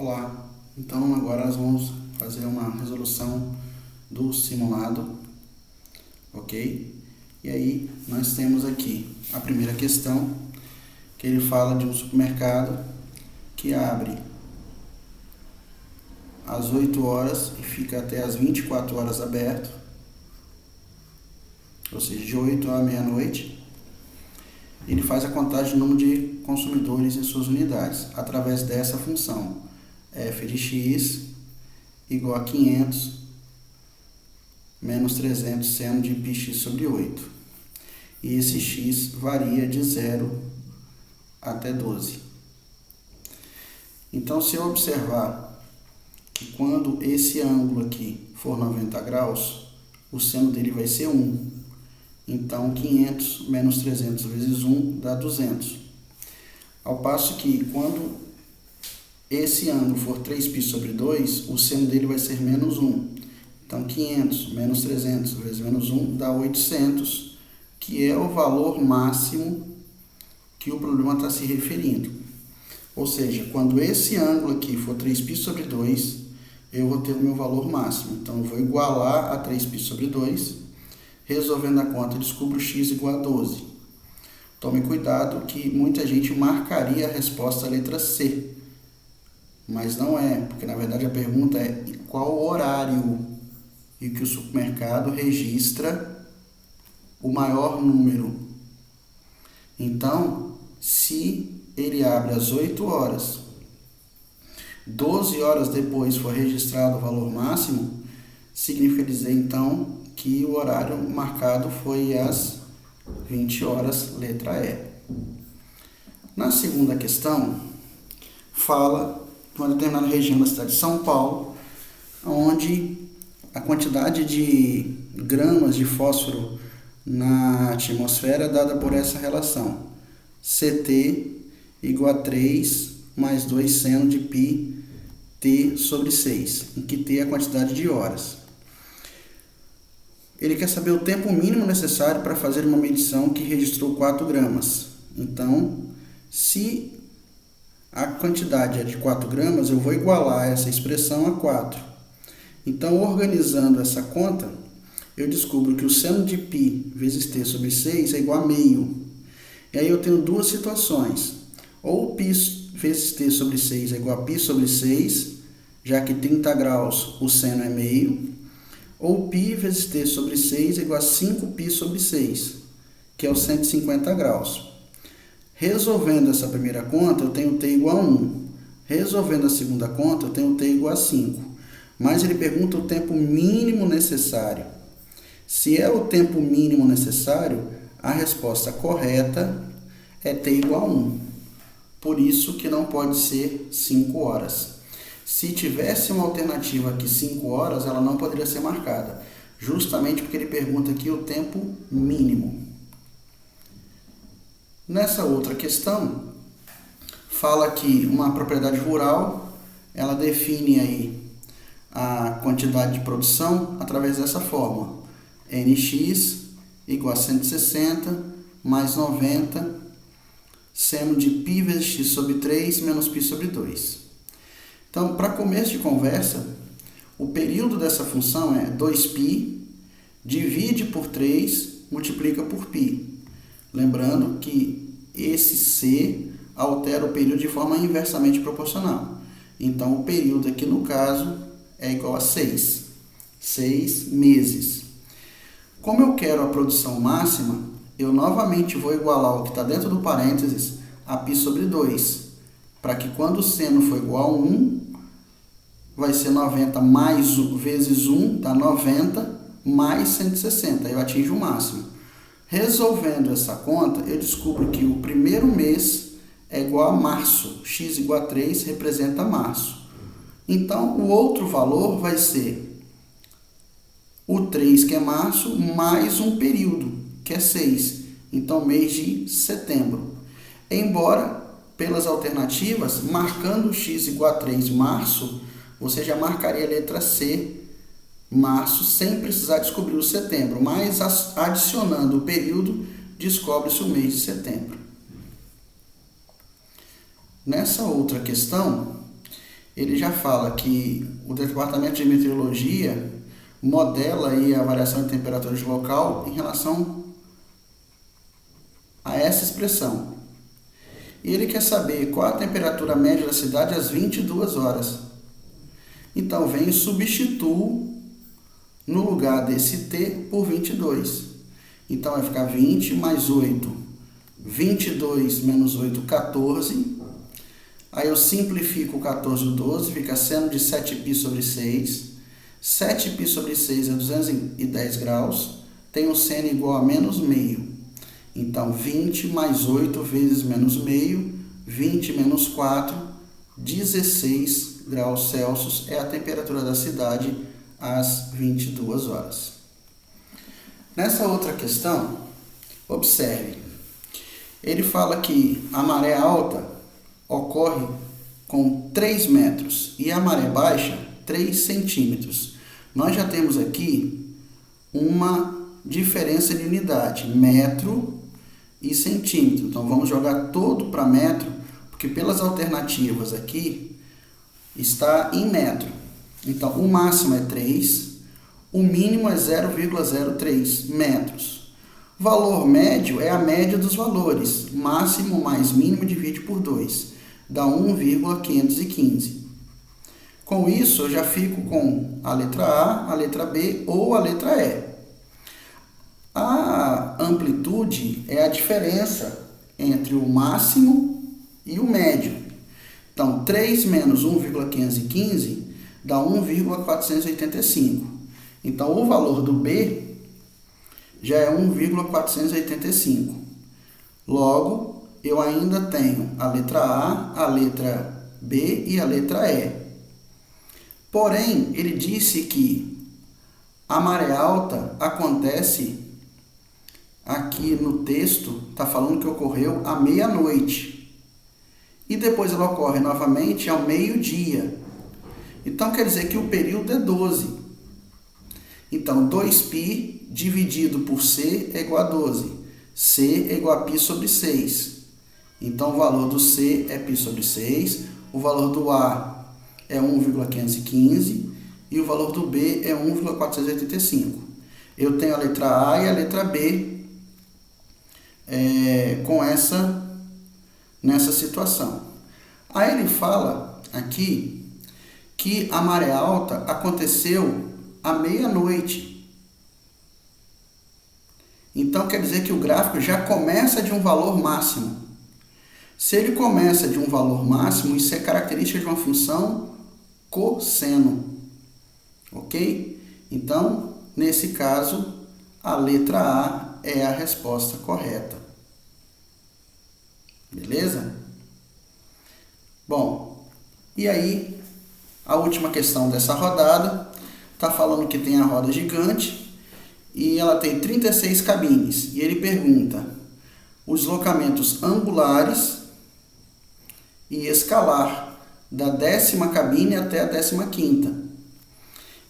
Olá, então agora nós vamos fazer uma resolução do simulado, ok? E aí nós temos aqui a primeira questão, que ele fala de um supermercado que abre às 8 horas e fica até às 24 horas aberto, ou seja, de 8 à meia-noite. Ele faz a contagem do número de consumidores em suas unidades, através dessa função, f de x igual a 500 menos 300 seno de πx sobre 8. E esse x varia de 0 até 12. Então, se eu observar que quando esse ângulo aqui for 90 graus, o seno dele vai ser 1. Então, 500 menos 300 vezes 1 dá 200. Ao passo que, quando esse ângulo for 3π sobre 2, o seno dele vai ser menos 1. Então, 500 menos 300 vezes menos 1 dá 800, que é o valor máximo que o problema está se referindo. Ou seja, quando esse ângulo aqui for 3π sobre 2, eu vou ter o meu valor máximo. Então, eu vou igualar a 3π sobre 2. Resolvendo a conta, eu descubro x igual a 12. Tome cuidado que muita gente marcaria a resposta à letra C. Mas não é, porque na verdade a pergunta é qual o horário em que o supermercado registra o maior número. Então, se ele abre às 8 horas, 12 horas depois for registrado o valor máximo, significa dizer então que o horário marcado foi às 20 horas, letra E. Na segunda questão, fala de uma determinada região da cidade de São Paulo, onde a quantidade de gramas de fósforo na atmosfera é dada por essa relação. CT igual a 3 mais 2 seno de π T sobre 6, em que T é a quantidade de horas. Ele quer saber o tempo mínimo necessário para fazer uma medição que registrou 4 gramas. Então, se a quantidade é de 4 gramas, eu vou igualar essa expressão a 4. Então, organizando essa conta, eu descubro que o seno de π vezes t sobre 6 é igual a meio. E aí eu tenho duas situações. Ou π vezes t sobre 6 é igual a π sobre 6, já que 30 graus o seno é meio. Ou π vezes t sobre 6 é igual a 5π sobre 6, que é os 150 graus. Resolvendo essa primeira conta, eu tenho t igual a 1. Resolvendo a segunda conta, eu tenho t igual a 5. Mas ele pergunta o tempo mínimo necessário. Se é o tempo mínimo necessário, a resposta correta é t igual a 1. Por isso que não pode ser 5 horas. Se tivesse uma alternativa aqui 5 horas, ela não poderia ser marcada. Justamente porque ele pergunta aqui o tempo mínimo. Nessa outra questão, fala que uma propriedade rural, ela define aí a quantidade de produção através dessa fórmula. Nx igual a 160 mais 90 seno de π vezes x sobre 3 menos π sobre 2. Então, para começo de conversa, o período dessa função é 2π, divide por 3, multiplica por π. Lembrando que esse C altera o período de forma inversamente proporcional. Então, o período aqui no caso é igual a 6. 6 meses. Como eu quero a produção máxima, eu novamente vou igualar o que está dentro do parênteses a π sobre 2. Para que quando o seno for igual a 1, vai ser 90 mais 1 vezes 1, dá 90, mais 160, aí eu atinjo o máximo. Resolvendo essa conta, eu descubro que o primeiro mês é igual a março, x igual a 3 representa março. Então, o outro valor vai ser o 3, que é março, mais um período, que é 6. Então, mês de setembro. Embora, pelas alternativas, marcando x igual a 3, março, você já marcaria a letra C, março, sem precisar descobrir o setembro. Mas, adicionando o período, descobre-se o mês de setembro. Nessa outra questão, ele já fala que o Departamento de Meteorologia modela aí a variação de temperatura de local em relação a essa expressão. E ele quer saber qual a temperatura média da cidade às 22 horas. Então, vem e substituo no lugar desse T por 22. Então, vai ficar 20 mais 8. 22 menos 8, 14. Aí eu simplifico o 14 e o 12, fica seno de 7π sobre 6. 7π sobre 6 é 210 graus. Tem um seno igual a menos meio. Então, 20 mais 8 vezes menos meio, 20 menos 4, 16 graus Celsius é a temperatura da cidade às 22 horas. Nessa outra questão, observe. Ele fala que a maré alta ocorre com 3 metros e a maré baixa 3 centímetros. Nós já temos aqui uma diferença de unidade, metro e centímetro. Então, vamos jogar todo para metro, porque pelas alternativas aqui está em metro. Então, o máximo é 3, o mínimo é 0,03 metros. Valor médio é a média dos valores. Máximo mais mínimo divide por 2, dá 1,515. Com isso, eu já fico com a letra A, a letra B ou a letra E. A amplitude é a diferença entre o máximo e o médio. Então, 3 menos 1,515 dá 1,485. Então, o valor do B já é 1,485. Logo, eu ainda tenho a letra A, a letra B e a letra E. Porém, ele disse que a maré alta acontece, aqui no texto, está falando que ocorreu à meia-noite. E depois ela ocorre novamente ao meio-dia. Então, quer dizer que o período é 12. Então, 2π dividido por C é igual a 12. C é igual a π sobre 6. Então, o valor do C é π sobre 6. O valor do A é 1,515. E o valor do B é 1,485. Eu tenho a letra A e a letra B nessa situação. Aí ele fala aqui que a maré alta aconteceu à meia-noite. Então, quer dizer que o gráfico já começa de um valor máximo. Se ele começa de um valor máximo, isso é característica de uma função cosseno. Ok? Então, nesse caso, a letra A é a resposta correta. Beleza? Bom, e aí, a última questão dessa rodada está falando que tem a roda gigante e ela tem 36 cabines. E ele pergunta os deslocamentos angulares e escalar da 10ª cabine até a 15ª.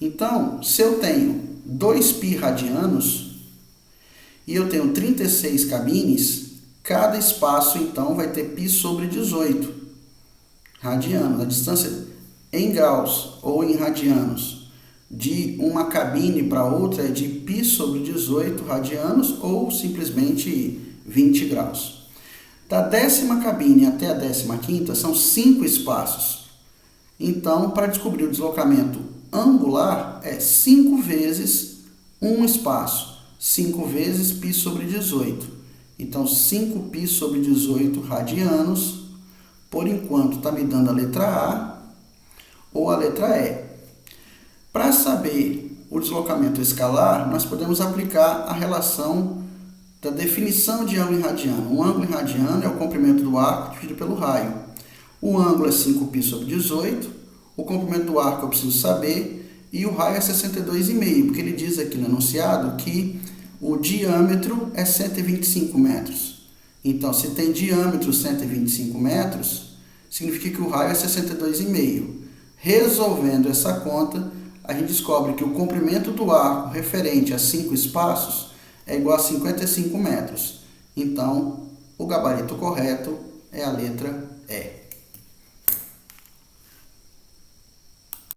Então, se eu tenho 2π radianos e eu tenho 36 cabines, cada espaço, então, vai ter π sobre 18 radianos. A distância em graus ou em radianos de uma cabine para outra é de π sobre 18 radianos ou simplesmente 20 graus. Da 10ª cabine até a 15ª são 5 espaços. Então, para descobrir o deslocamento angular, é 5 vezes um espaço. 5 vezes π sobre 18. Então, 5π sobre 18 radianos, por enquanto, está me dando a letra A ou a letra E. Para saber o deslocamento escalar, nós podemos aplicar a relação da definição de ângulo em radiano. Um ângulo em radiano é o comprimento do arco dividido pelo raio. O ângulo é 5π sobre 18, o comprimento do arco eu preciso saber, e o raio é 62,5, porque ele diz aqui no enunciado que o diâmetro é 125 metros. Então, se tem diâmetro 125 metros, significa que o raio é 62,5. Resolvendo essa conta, a gente descobre que o comprimento do arco referente a 5 espaços é igual a 55 metros. Então, o gabarito correto é a letra E.